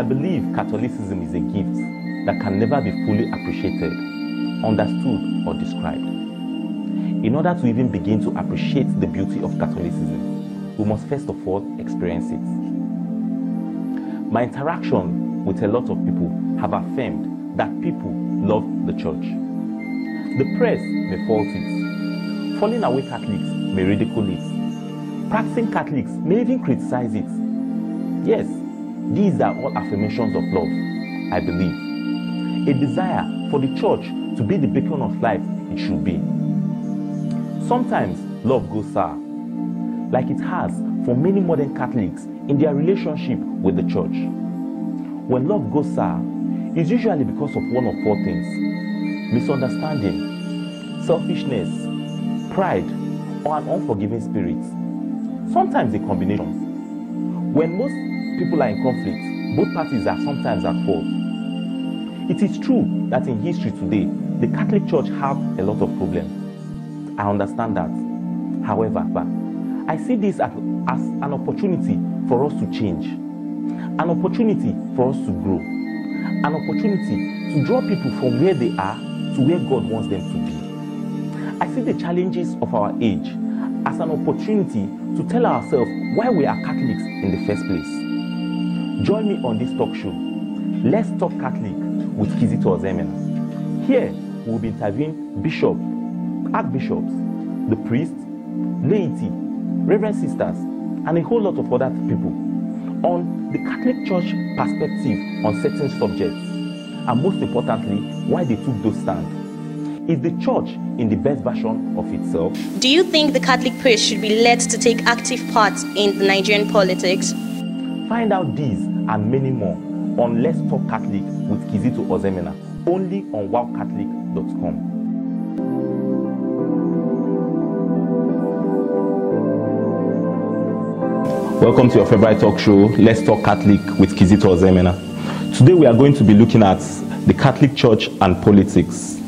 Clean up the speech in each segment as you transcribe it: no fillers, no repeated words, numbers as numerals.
believe Catholicism is a gift that can never be fully appreciated, understood, or described. In order to even begin to appreciate the beauty of Catholicism, we must first of all experience it. My interaction with a lot of people have affirmed that people love the church. The press may fault it. Falling away Catholics may ridicule it. Practicing Catholics may even criticize it. Yes, these are all affirmations of love, I believe. A desire for the church to be the beacon of life it should be. Sometimes love goes sour, like it has for many modern Catholics in their relationship with the church. When love goes sour, it's usually because of one of four things: misunderstanding, selfishness, pride, or an unforgiving spirit. Sometimes a combination. When most people are in conflict, both parties are sometimes at fault. It is true that in history today, the Catholic Church have a lot of problems. I understand that. However, I see this as an opportunity for us to change, an opportunity for us to grow, an opportunity to draw people from where they are to where God wants them to be. I see the challenges of our age as an opportunity to tell ourselves why we are Catholics in the first place. Join me on this talk show, Let's Talk Catholic with Kizito Ozoemena. Here, we will be interviewing bishops, archbishops, the priests, laity, reverend sisters, and a whole lot of other people on the Catholic Church perspective on certain subjects, and most importantly, why they took those stands. Is the church in the best version of itself? Do you think the Catholic priest should be led to take active part in the Nigerian politics? Find out these and many more on Let's Talk Catholic with Kizito Ozoemena, only on wowcatholic.com. Welcome to your favorite talk show, Let's Talk Catholic with Kizito Ozoemena. Today we are going to be looking at the Catholic Church and politics.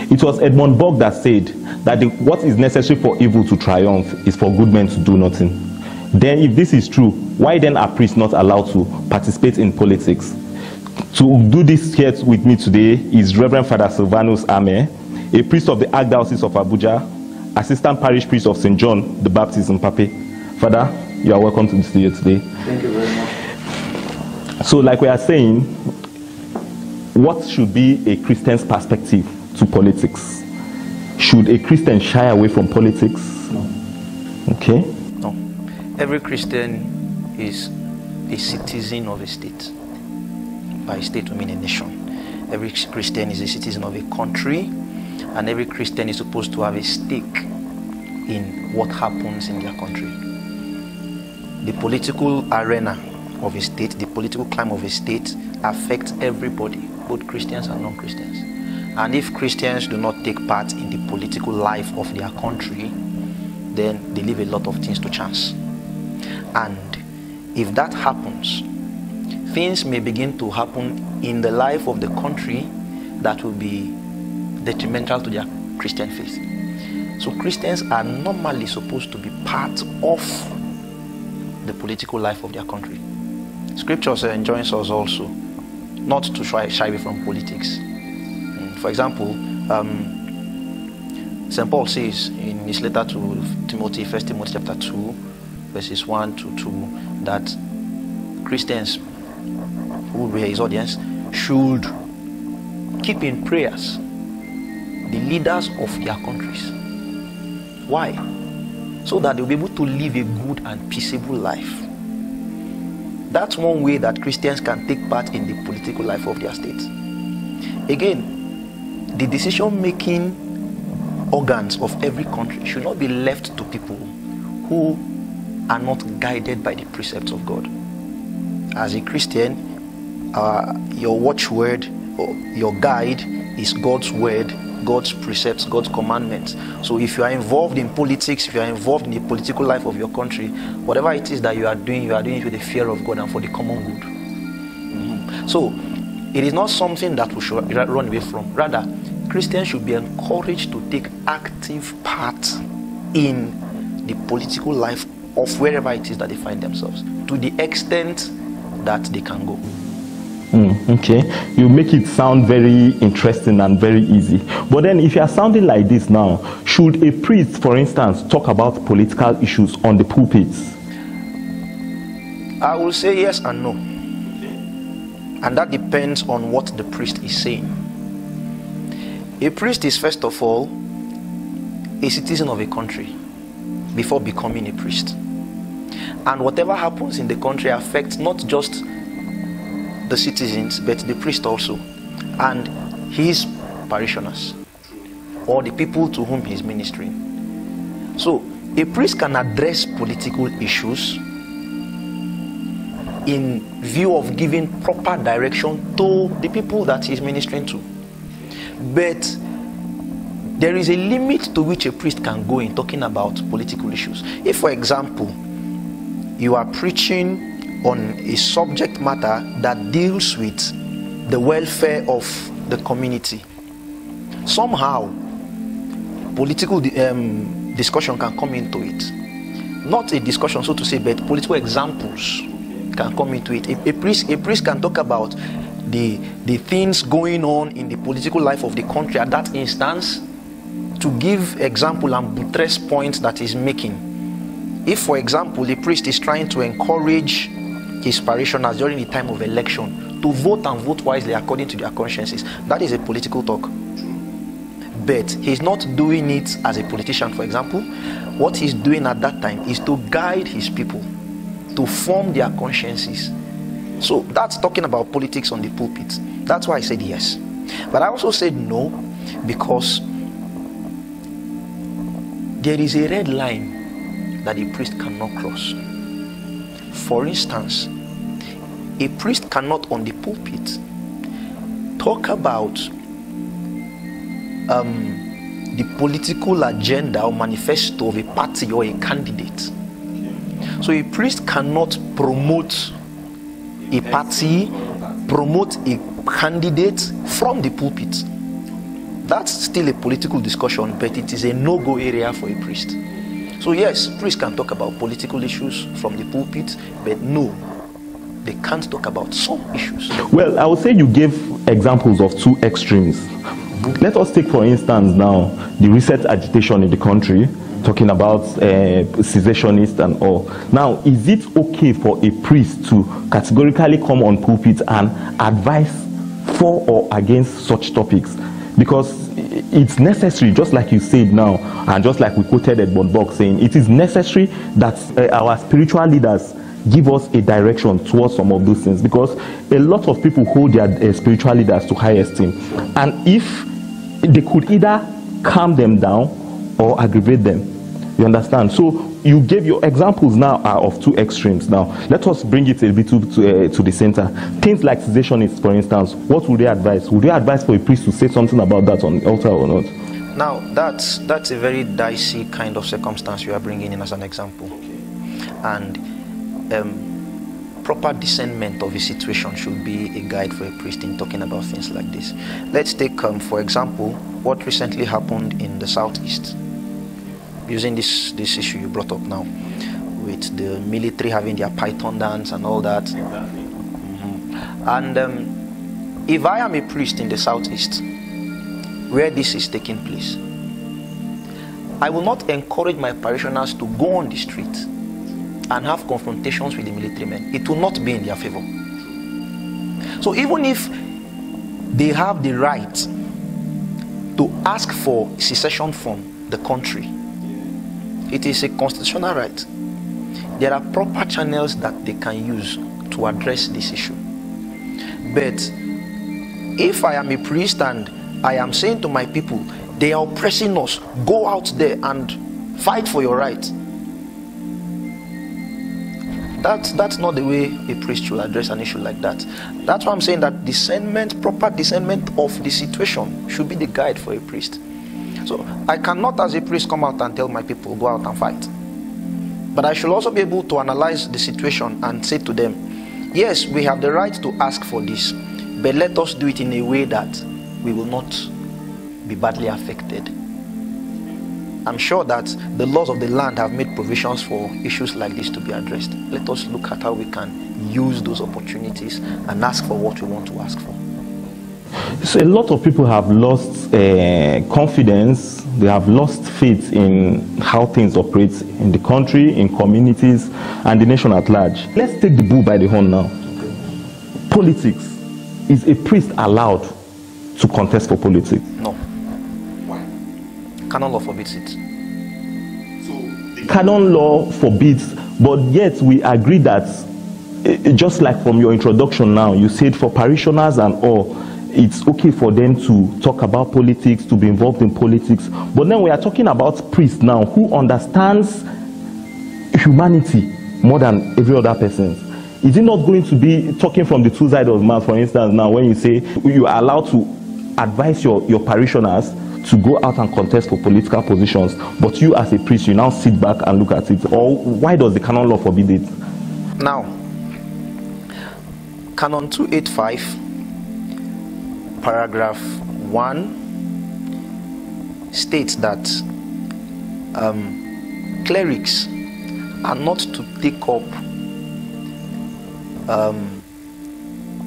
It was Edmund Burke that said that what is necessary for evil to triumph is for good men to do nothing. Then if this is true, why then are priests not allowed to participate in politics? To do this here with me today is Reverend Father Silvanus Ame, a priest of the Archdiocese of Abuja, assistant parish priest of St. John the Baptist in Pape. Father, you are welcome to the studio today. Thank you very much. So like we are saying, what should be a Christian's perspective to politics? Should a Christian shy away from politics? No. Okay. No. Every Christian is a citizen of a state. By state, we mean a nation. Every Christian is a citizen of a country, and every Christian is supposed to have a stake in what happens in their country. The political arena of a state, the political climate of a state affects everybody, both Christians and non-Christians. And if Christians do not take part in the political life of their country, then they leave a lot of things to chance. And if that happens, things may begin to happen in the life of the country that will be detrimental to their Christian faith. So Christians are normally supposed to be part of the political life of their country. Scriptures enjoins us also not to shy away from politics. For example, St. Paul says in his letter to Timothy, 1 Timothy chapter 2, verses 1 to 2, that Christians who were his audience should keep in prayers the leaders of their countries. Why? So that they'll be able to live a good and peaceable life. That's one way that Christians can take part in the political life of their state. Again, the decision-making organs of every country should not be left to people who are not guided by the precepts of God. As a Christian, your watchword or your guide is God's word, God's precepts, God's commandments. So if you are involved in politics, if you are involved in the political life of your country, whatever it is that you are doing it with the fear of God and for the common good. So it is not something that we should run away from. Rather, Christians should be encouraged to take active part in the political life of wherever it is that they find themselves, to the extent that they can go. Okay, you make it sound very interesting and very easy. But then if you are sounding like this now, should a priest, for instance, talk about political issues on the pulpits? I will say yes and no. And that depends on what the priest is saying. A priest is first of all a citizen of a country before becoming a priest. And whatever happens in the country affects not just the citizens, but the priest also, and his parishioners, or the people to whom he is ministering. So, a priest can address political issues in view of giving proper direction to the people that he is ministering to. But there is a limit to which a priest can go in talking about political issues. If, for example, you are preaching on a subject matter that deals with the welfare of the community, somehow political discussion can come into it. Not a discussion, so to say, but political examples can come into it. A priest can talk about the things going on in the political life of the country at that instance, to give example and buttress points that he's making. If, for example, the priest is trying to encourage his parishioners during the time of election to vote and vote wisely according to their consciences, that is a political talk. But he's not doing it as a politician, for example. What he's doing at that time is to guide his people to form their consciences. So that's talking about politics on the pulpit. That's why I said yes. But I also said no, because there is a red line that a priest cannot cross. For instance, a priest cannot on the pulpit talk about the political agenda or manifesto of a party or a candidate. So a priest cannot promote a party, promote a candidate from the pulpit. That's still a political discussion, but it is a no-go area for a priest. So yes, priests can talk about political issues from the pulpit, but no, they can't talk about some issues. Well, I would say you gave examples of two extremes. Let us take, for instance, now the recent agitation in the country, talking about cessationists and all. Now, is it okay for a priest to categorically come on pulpit and advise for or against such topics? Because it's necessary, just like you said now, and just like we quoted Edmund Burke saying, it is necessary that our spiritual leaders give us a direction towards some of those things, because a lot of people hold their spiritual leaders to high esteem, and if they could either calm them down or aggravate them, you understand? So you gave your examples now are of two extremes. Now let us bring it a bit to the center. Things like cessationists, for instance, what would they advise? Would they advise for a priest to say something about that on the altar or not? Now that's a very dicey kind of circumstance you are bringing in as an example, and proper discernment of a situation should be a guide for a priest in talking about things like this. Let's take for example what recently happened in the southeast, using this issue you brought up now, with the military having their python dance and all that. And if I am a priest in the southeast where this is taking place, I will not encourage my parishioners to go on the street and have confrontations with the military men. It will not be in their favor. So even if they have the right to ask for secession from the country, it is a constitutional right. There are proper channels that they can use to address this issue. But if I am a priest and I am saying to my people, they are oppressing us, go out there and fight for your right, that's not the way a priest should address an issue like that. That's why I'm saying that discernment, proper discernment of the situation should be the guide for a priest. So I cannot as a priest come out and tell my people, go out and fight. But I should also be able to analyze the situation and say to them, yes, we have the right to ask for this, but let us do it in a way that we will not be badly affected. I'm sure that the laws of the land have made provisions for issues like this to be addressed. Let us look at how we can use those opportunities and ask for what we want to ask for. So a lot of people have lost confidence, they have lost faith in how things operate in the country, in communities, and the nation at large. Let's take the bull by the horn now. Politics. Is a priest allowed to contest for politics? No. Why? Canon law forbids it. Canon law forbids, but yet we agree that, just like from your introduction now, you said for parishioners and all, it's okay for them to talk about politics, to be involved in politics. But then we are talking about priests now who understands humanity more than every other person. Is it not going to be talking from the two sides of the mouth, for instance, now when you say you are allowed to advise your parishioners to go out and contest for political positions, but you as a priest, you now sit back and look at it? Or why does the canon law forbid it? Now, Canon 285, paragraph 1 states that clerics are not to take up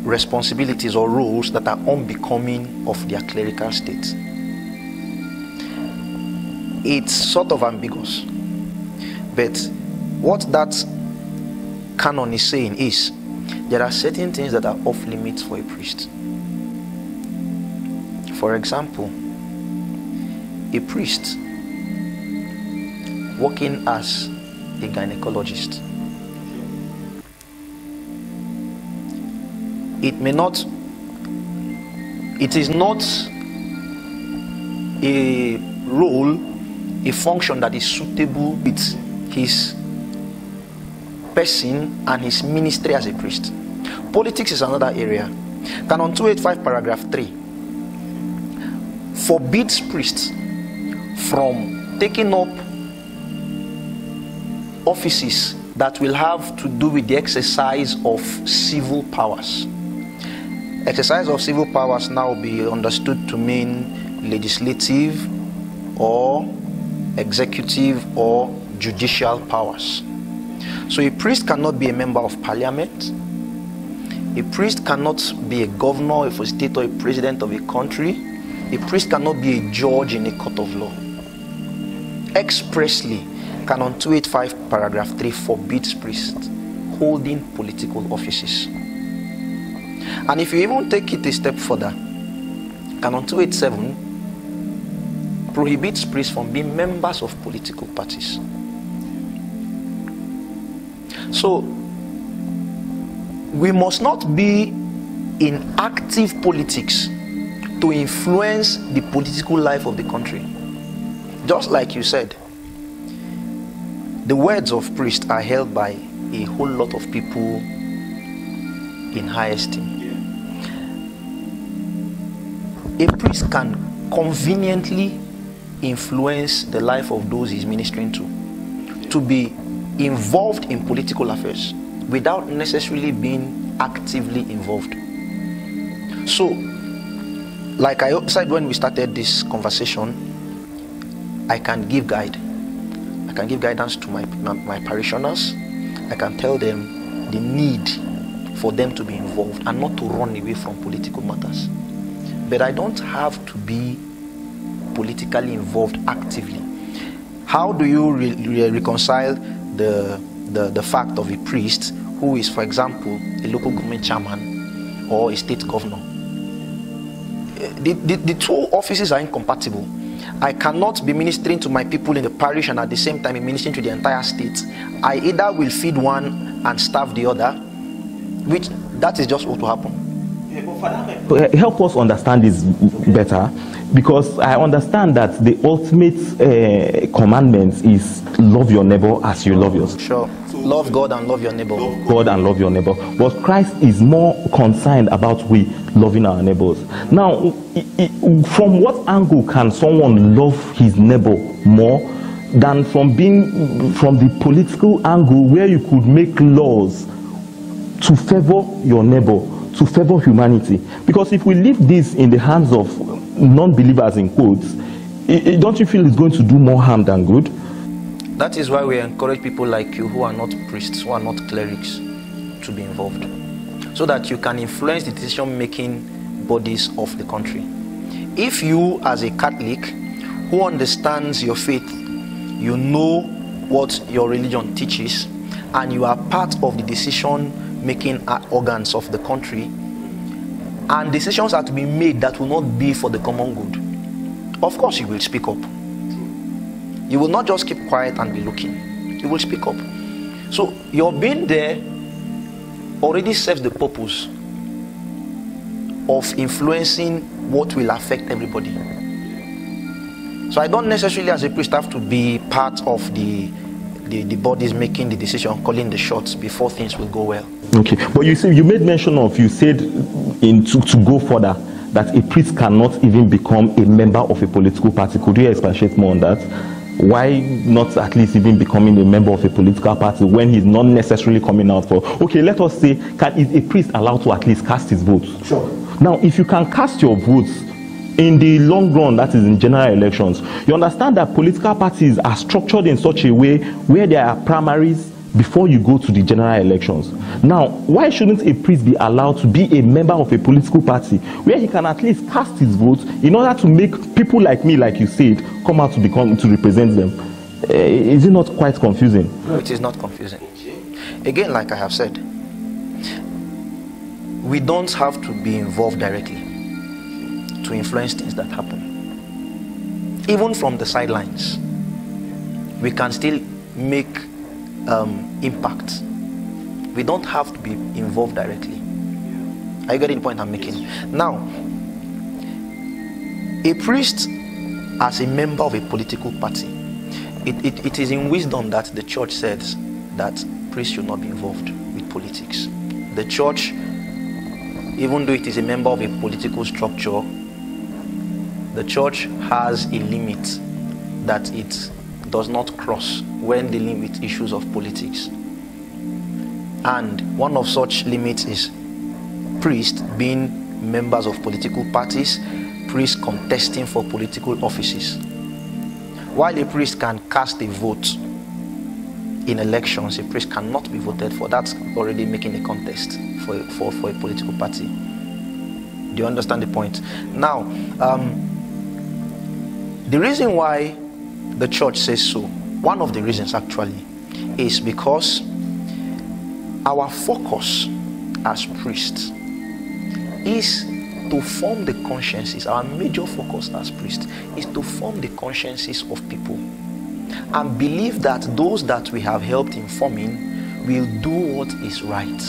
responsibilities or roles that are unbecoming of their clerical state. It's sort of ambiguous, but what that canon is saying is there are certain things that are off limits for a priest. For example, a priest working as a gynecologist, it is not a role, a function that is suitable with his person and his ministry as a priest. Politics is another area. Canon 285 paragraph 3 forbids priests from taking up offices that will have to do with the exercise of civil powers. Exercise of civil powers now be understood to mean legislative or executive or judicial powers. So a priest cannot be a member of parliament. A priest cannot be a governor, a facilitator, a president of a country. A priest cannot be a judge in a court of law. Expressly, Canon 285 paragraph 3 forbids priests holding political offices. And if you even take it a step further, Canon 287 prohibits priests from being members of political parties. So, we must not be in active politics to influence the political life of the country. Just like you said, the words of priests are held by a whole lot of people in high esteem. A priest can conveniently influence the life of those he's ministering to be involved in political affairs without necessarily being actively involved. So, like I said when we started this conversation, I can give guide. I can give guidance to my parishioners. I can tell them the need for them to be involved and not to run away from political matters. But I don't have to be politically involved actively. How do you reconcile the fact of a priest who is, for example, a local government chairman or a state governor? The two offices are incompatible. I cannot be ministering to my people in the parish and at the same time be ministering to the entire state. I either will feed one and starve the other, which that is just what will happen. Help us understand this better, because I understand that the ultimate commandment is love your neighbor as you love yourself. Sure. Love God and love your neighbor. Love God and love your neighbor. But Christ is more concerned about we loving our neighbors. Now, from what angle can someone love his neighbor more than from the political angle where you could make laws to favor your neighbor, to favor humanity? Because if we leave this in the hands of non-believers in quotes, don't you feel it's going to do more harm than good? That is why we encourage people like you who are not priests, who are not clerics, to be involved, so that you can influence the decision-making bodies of the country. If you, as a Catholic who understands your faith, you know what your religion teaches, and you are part of the decision-making organs of the country, and decisions are to be made that will not be for the common good, of course you will speak up. You will not just keep quiet and be looking. You will speak up. So your being there already serves the purpose of influencing what will affect everybody. So I don't necessarily, as a priest, have to be part of the bodies making the decision, calling the shots before things will go well. Okay, but you see, you made mention of, you said to go further, that a priest cannot even become a member of a political party. Could you expatiate more on that? Why not at least even becoming a member of a political party when he's not necessarily coming out for... Okay, let us say, is a priest allowed to at least cast his votes? Sure. Now, if you can cast your votes in the long run, that is in general elections, you understand that political parties are structured in such a way where there are primaries before you go to the general elections. Now, why shouldn't a priest be allowed to be a member of a political party where he can at least cast his votes in order to make people like me, like you said, come out to represent them? Is it not quite confusing? No, it is not confusing. Again, like I have said, we don't have to be involved directly to influence things that happen. Even from the sidelines, we can still make impact. We don't have to be involved directly. Are you getting the point I'm making? Now, a priest as a member of a political party, it is in wisdom that the church says that priests should not be involved with politics. The church, even though it is a member of a political structure, the church has a limit that it does not cross when dealing with issues of politics. And one of such limits is priests being members of political parties, priests contesting for political offices. While a priest can cast a vote in elections, a priest cannot be voted for. That's already making a contest for a political party. Do you understand the point? Now, the reason why the church says so, one of the reasons actually, is because our focus as priests is to form the consciences. Our major focus as priests is to form the consciences of people and believe that those that we have helped in forming will do what is right.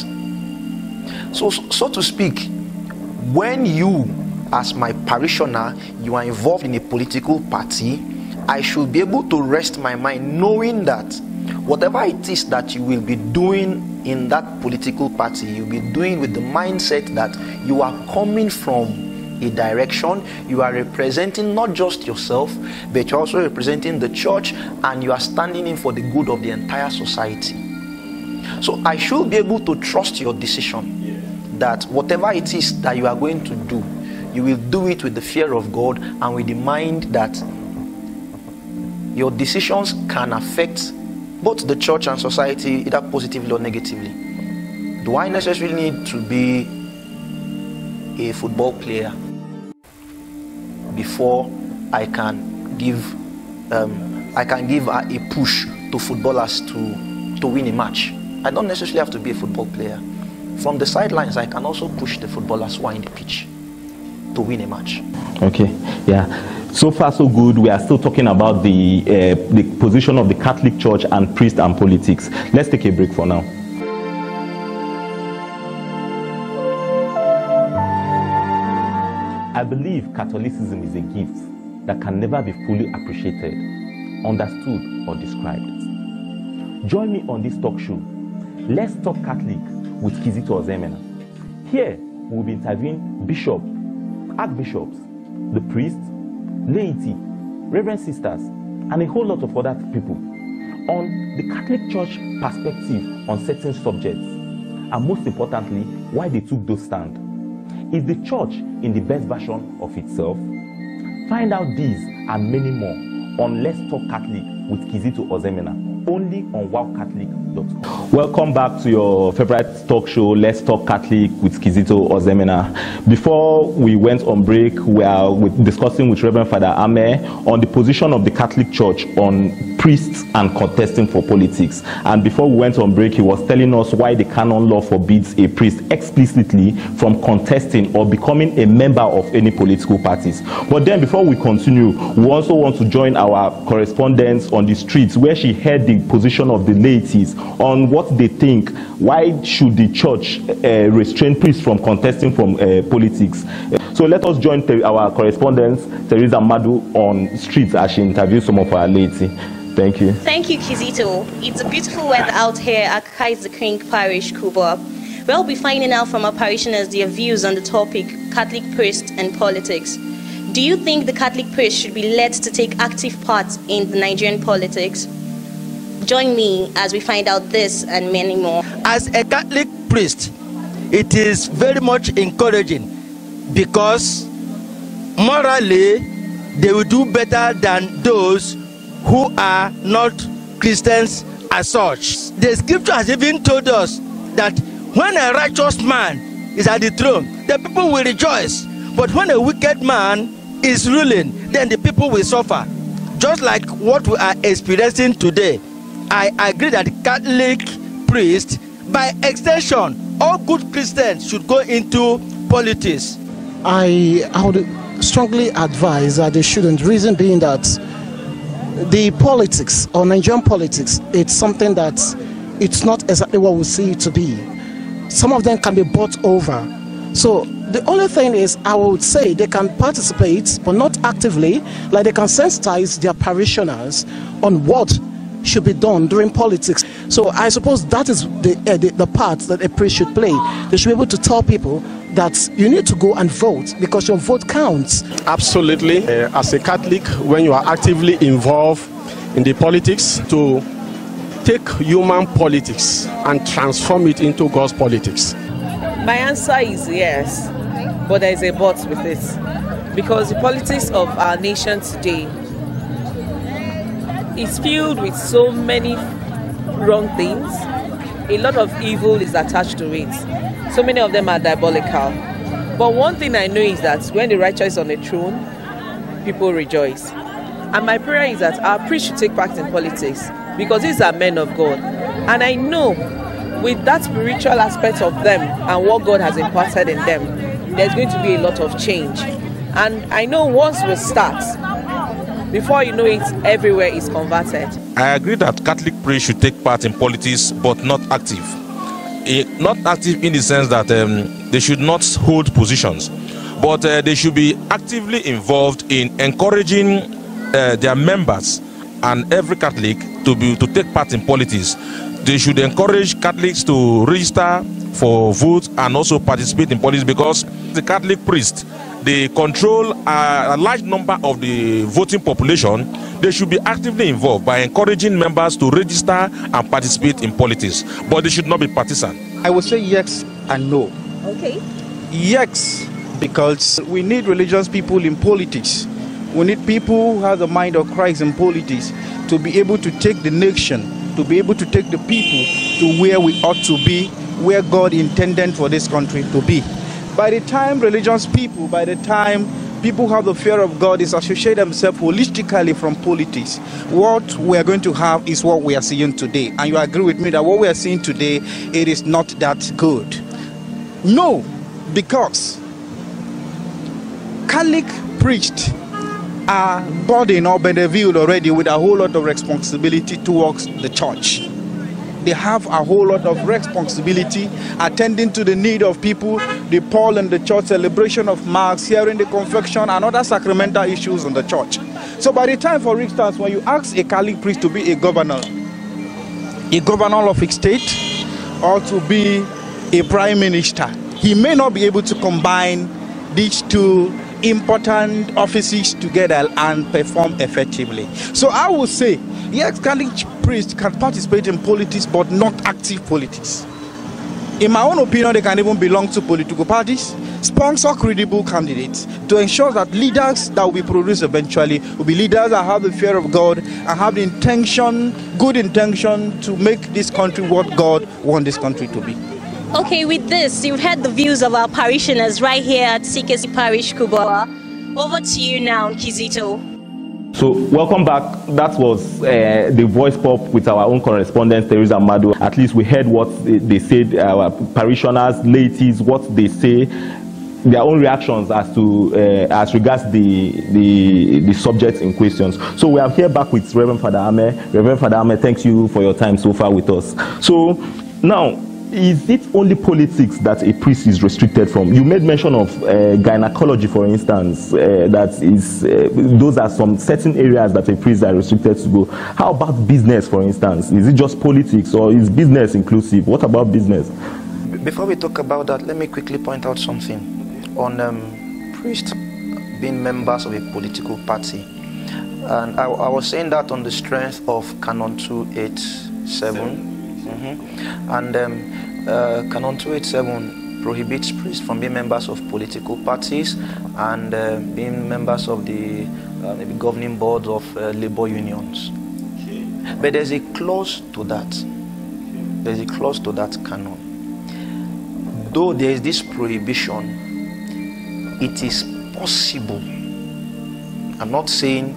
So to speak, when you, as my parishioner, you are involved in a political party, I should be able to rest my mind knowing that whatever it is that you will be doing in that political party, you'll be doing with the mindset that you are coming from a direction, you are representing not just yourself, but you're also representing the church, and you are standing in for the good of the entire society. So I should be able to trust your decision, that whatever it is that you are going to do, you will do it with the fear of God and with the mind that your decisions can affect both the church and society, either positively or negatively. Do I necessarily need to be a football player before I can give a push to footballers to win a match? I don't necessarily have to be a football player. From the sidelines, I can also push the footballers who are in the pitch to win a match. Okay, yeah. So far so good. We are still talking about the position of the Catholic Church and priest and politics. Let's take a break for now. I believe Catholicism is a gift that can never be fully appreciated, understood, or described. Join me on this talk show, Let's Talk Catholic with Kizito Ozoemena. Here, we'll be interviewing bishops, archbishops, the priests, laity, reverend sisters, and a whole lot of other people on the Catholic Church perspective on certain subjects, and most importantly, why they took those stands. Is the church in the best version of itself? Find out these and many more on Let's Talk Catholic with Kizito Ozoemena. only on wowcatholic.com. Welcome back to your favorite talk show, Let's Talk Catholic with Kizito Ozoemena. Before we went on break, we are discussing with Reverend Father Ame on the position of the Catholic Church on priests and contesting for politics. And before we went on break, he was telling us why the canon law forbids a priest explicitly from contesting or becoming a member of any political parties. But then before we continue, we also want to join our correspondents on the streets where she heard the position of the laities on what they think. Why should the church restrain priests from contesting from politics? So let us join our correspondents, Teresa Madu, on streets as she interviews some of our laity. Thank you. Thank you, Kizito. It's a beautiful weather out here at Christ the King Parish, Kuba. We'll be finding out from our parishioners their views on the topic, Catholic priests and politics. Do you think the Catholic priest should be led to take active part in the Nigerian politics? Join me as we find out this and many more. As a Catholic priest, it is very much encouraging because morally they will do better than those who are not Christians as such. The scripture has even told us that when a righteous man is at the throne, the people will rejoice. But when a wicked man is ruling, then the people will suffer. Just like what we are experiencing today, I agree that the Catholic priest, by extension, all good Christians should go into politics. I would strongly advise that they shouldn't. Reason being that the politics or Nigerian politics, it's something that it's not exactly what we see it to be. Some of them can be bought over. So the only thing is, I would say they can participate, but not actively. Like they can sensitize their parishioners on what should be done during politics. So I suppose that is the part that a priest should play. They should be able to tell people that you need to go and vote because your vote counts. Absolutely. As a Catholic, when you are actively involved in the politics, to take human politics and transform it into God's politics. My answer is yes, but there is a but with it. Because the politics of our nation today is filled with so many wrong things. A lot of evil is attached to it. So many of them are diabolical. But one thing I know is that when the righteous is on the throne, people rejoice. And my prayer is that our priests should take part in politics because these are men of God. And I know with that spiritual aspect of them and what God has imparted in them, there's going to be a lot of change. And I know once we start, before you know it, everywhere is converted. I agree that Catholic priests should take part in politics, but not active. Not active in the sense that they should not hold positions, but they should be actively involved in encouraging their members and every Catholic to take part in politics. They should encourage Catholics to register for vote and also participate in politics, because the Catholic priests, they control a large number of the voting population. They should be actively involved by encouraging members to register and participate in politics, but they should not be partisan. I would say yes and no. Okay. Yes, because we need religious people in politics. We need people who have the mind of Christ in politics to be able to take the nation, to be able to take the people to where we ought to be, where God intended for this country to be. By the time religious people, by the time people have the fear of God, disassociate themselves holistically from politics, what we are going to have is what we are seeing today. And you agree with me that what we are seeing today, it is not that good. No, because Catholic priests are burdened or benevoled already with a whole lot of responsibility towards the church. They have a whole lot of responsibility attending to the need of people, the poor in the church, celebration of Mass, hearing the confession, and other sacramental issues in the church. So by the time, for instance, when you ask a Catholic priest to be a governor of a state, or to be a prime minister, he may not be able to combine these two important offices together and perform effectively. So I would say, yes, Catholic priests can participate in politics, but not active politics. In my own opinion, they can even belong to political parties, sponsor credible candidates to ensure that leaders that will be produced eventually will be leaders that have the fear of God and have the intention, good intention to make this country what God wants this country to be. Okay, with this, you've heard the views of our parishioners right here at CKC Parish, Kubwa. Over to you now, Kizito. So, welcome back. That was the voice pop with our own correspondent, Teresa Mado. At least we heard what they said, our parishioners, ladies, what they say, their own reactions as to as regards the subjects in questions. So, we are here back with Reverend Father Ame. Reverend Father Ame, thank you for your time so far with us. So, now, is it only politics that a priest is restricted from? You made mention of gynecology, for instance. That is, those are some certain areas that a priest are restricted to go. How about business, for instance? Is it just politics, or is business inclusive? What about business? Before we talk about that, let me quickly point out something on priests being members of a political party. And I was saying that on the strength of Canon 287. And Canon 287 prohibits priests from being members of political parties and being members of the maybe governing boards of labor unions. But there's a clause to that. There's a clause to that canon. Though there is this prohibition, it is possible. I'm not saying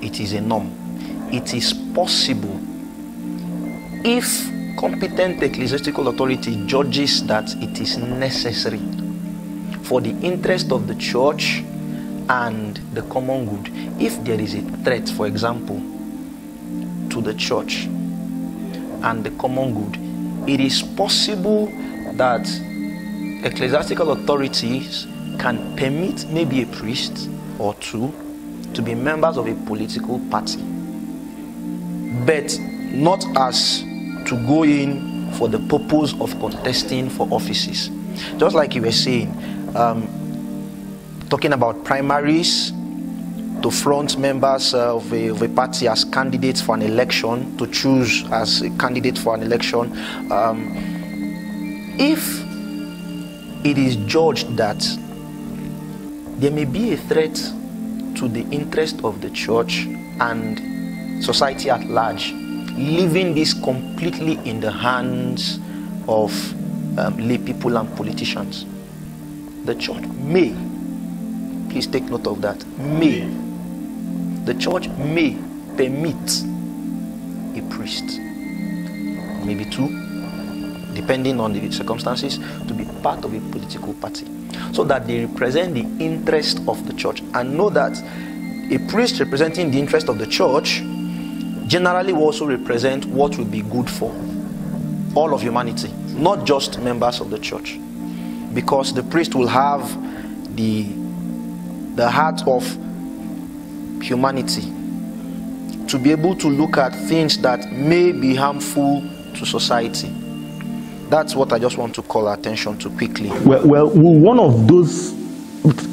it is a norm. It is possible, if competent ecclesiastical authority judges that it is necessary for the interest of the church and the common good, if there is a threat, for example, to the church and the common good, it is possible that ecclesiastical authorities can permit maybe a priest or two to be members of a political party, but not as to go in for the purpose of contesting for offices. Just like you were saying, talking about primaries, to front members of a party as candidates for an election, to choose as a candidate for an election. If it is judged that there may be a threat to the interest of the church and society at large, leaving this completely in the hands of lay people and politicians, the church may, please take note of that, the church may permit a priest, maybe two, depending on the circumstances, to be part of a political party, so that they represent the interest of the church. And know that a priest representing the interest of the church generally will also represent what will be good for all of humanity, not just members of the church, because the priest will have the heart of humanity to be able to look at things that may be harmful to society. That's what I just want to call attention to quickly. Well, one of those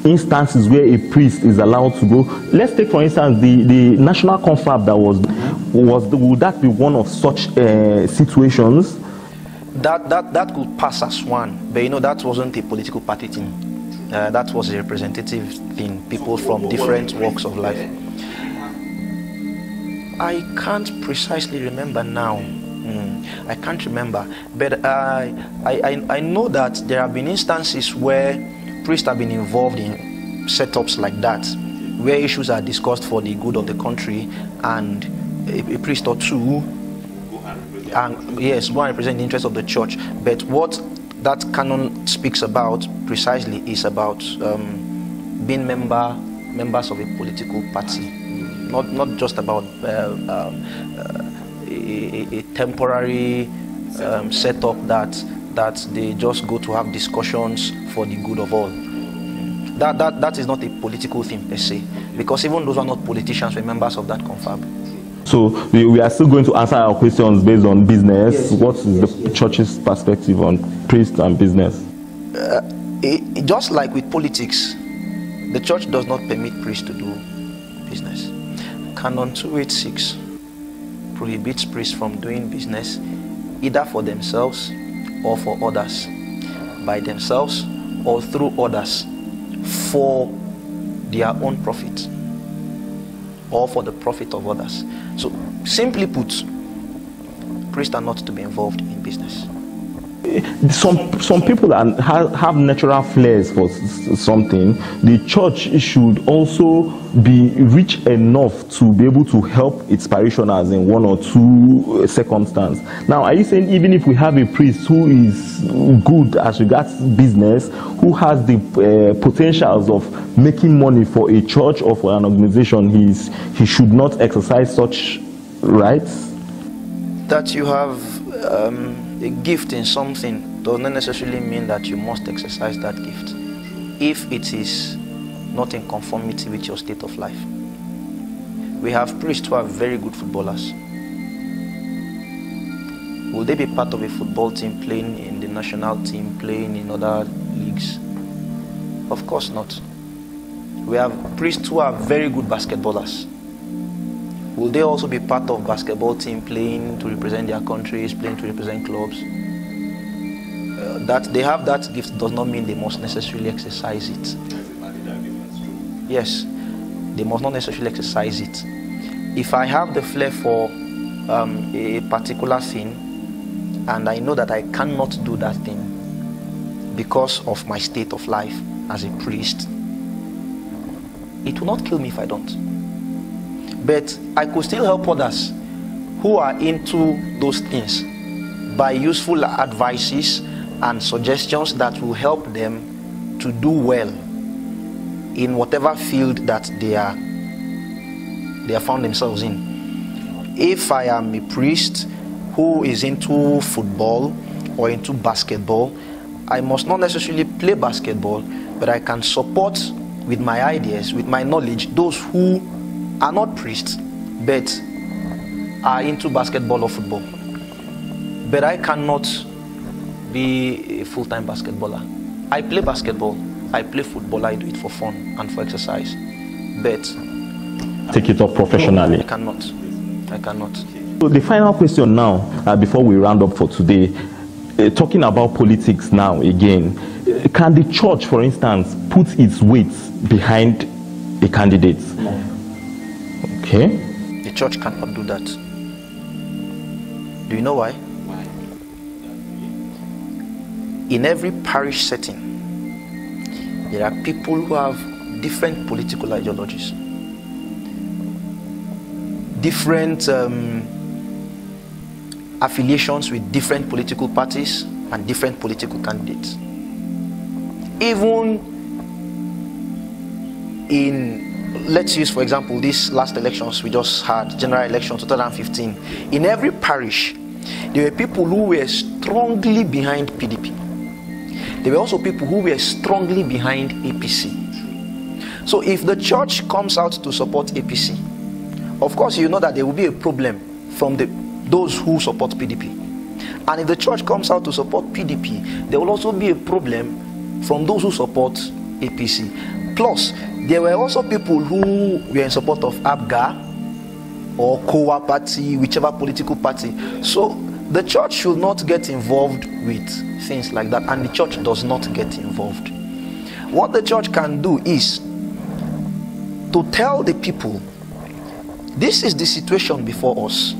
instances where a priest is allowed to go, let's take for instance the national confab that would that be one of such situations? That could pass as one, but you know, that wasn't a political party thing. That was a representative thing, people from different walks of life. I can't precisely remember now. I can't remember, but I know that there have been instances where priests have been involved in setups like that, where issues are discussed for the good of the country, and a priest or two, and yes, one represent the interest of the church. But what that canon speaks about precisely is about being members of a political party, not just about a temporary setup that they just go to have discussions for the good of all. That is not a political thing per se, because even those who are not politicians were members of that confab. So we are still going to answer our questions based on business. Yes, what is the church's perspective on priest and business? Just like with politics, the church does not permit priests to do business. Canon 286 prohibits priests from doing business either for themselves or for others, by themselves or through others, for their own profit or for the profit of others. So simply put, priests are not to be involved in business. Some people have natural flares for something. The church should also be rich enough to be able to help its parishioners in one or two circumstances. Now, are you saying even if we have a priest who is good as regards business, who has the potentials of making money for a church or for an organization, he should not exercise such rights? That you have a gift in something does not necessarily mean that you must exercise that gift if it is not in conformity with your state of life. We have priests who are very good footballers. Will they be part of a football team, playing in the national team, playing in other leagues? Of course not. We have priests who are very good basketballers. Will they also be part of basketball team, playing to represent their countries, playing to represent clubs? That they have that gift does not mean they must necessarily exercise it. Yes, they must not necessarily exercise it. If I have the flair for a particular thing, and I know that I cannot do that thing because of my state of life as a priest, it will not kill me if I don't. But I could still help others who are into those things by useful advices and suggestions that will help them to do well in whatever field that they are found themselves in. If I am a priest who is into football or into basketball, I must not necessarily play basketball, but I can support with my ideas, with my knowledge, those who are not priests but are into basketball or football. But I cannot be a full-time basketballer. I play basketball, I play football, I do it for fun and for exercise, but take it up professionally. I cannot. So the final question now, before we round up for today, talking about politics now again, can the church, for instance, put its weight behind a candidate? Okay. The church cannot do that. Do you know why? In every parish setting, there are people who have different political ideologies, different affiliations with different political parties and different political candidates. Even in, let's use for example this last elections we just had, general election 2015, in every parish there were people who were strongly behind PDP. There were also people who were strongly behind APC. So if the church comes out to support APC, of course you know that there will be a problem from those who support PDP. And if the church comes out to support PDP, there will also be a problem from those who support APC. Plus, there were also people who were in support of ABGA or COA party, whichever political party. So the church should not get involved with things like that, and the church does not get involved. What the church can do is to tell the people, this is the situation before us.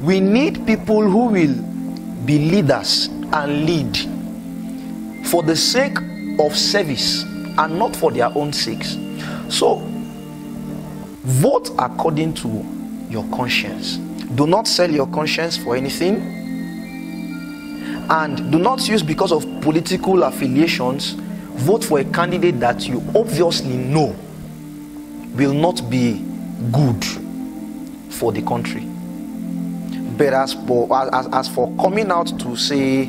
We need people who will be leaders and lead for the sake of service and not for their own sakes. So vote according to your conscience. Do not sell your conscience for anything, and do not use, because of political affiliations, vote for a candidate that you obviously know will not be good for the country. But as for coming out to say,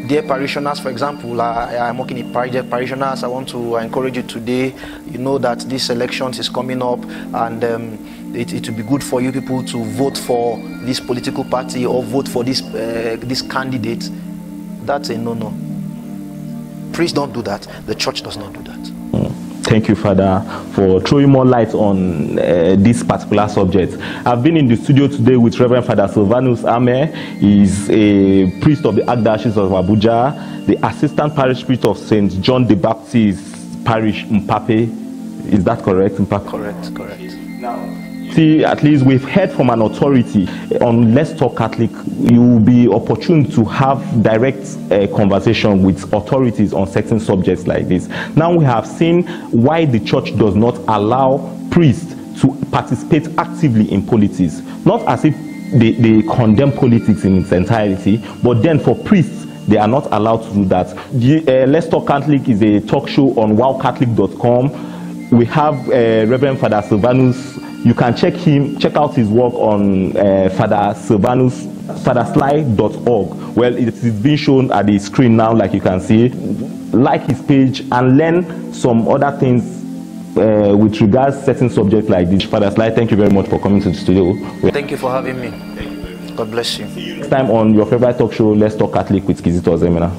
dear parishioners, for example, I'm working in parishioners, I want to encourage you today, you know that this election is coming up, and it will be good for you people to vote for this political party or vote for this candidate. That's a no-no. Priests don't do that. The church does not do that. Thank you, Father, for throwing more light on this particular subject. I've been in the studio today with Reverend Father Silvanus Ame. He's a priest of the Archdiocese of Abuja, the assistant parish priest of St. John the Baptist Parish, Mpape. Is that correct, Mpape? Correct. Now, see, at least we've heard from an authority on Let's Talk Catholic. You will be opportune to have direct conversation with authorities on certain subjects like this. Now we have seen why the church does not allow priests to participate actively in politics. Not as if they condemn politics in its entirety, but then for priests, they are not allowed to do that. Let's Talk Catholic is a talk show on wowcatholic.com. We have Reverend Father Silvanus. You can check out his work on Father Silvanus, fathersly.org. Well, it is being shown at the screen now, like you can see. Like his page and learn some other things with regards to certain subjects like this. Father Sly, thank you very much for coming to the studio. Thank you for having me. God bless you. Next time on your favorite talk show, Let's Talk Catholic with Kizito Ozoemena.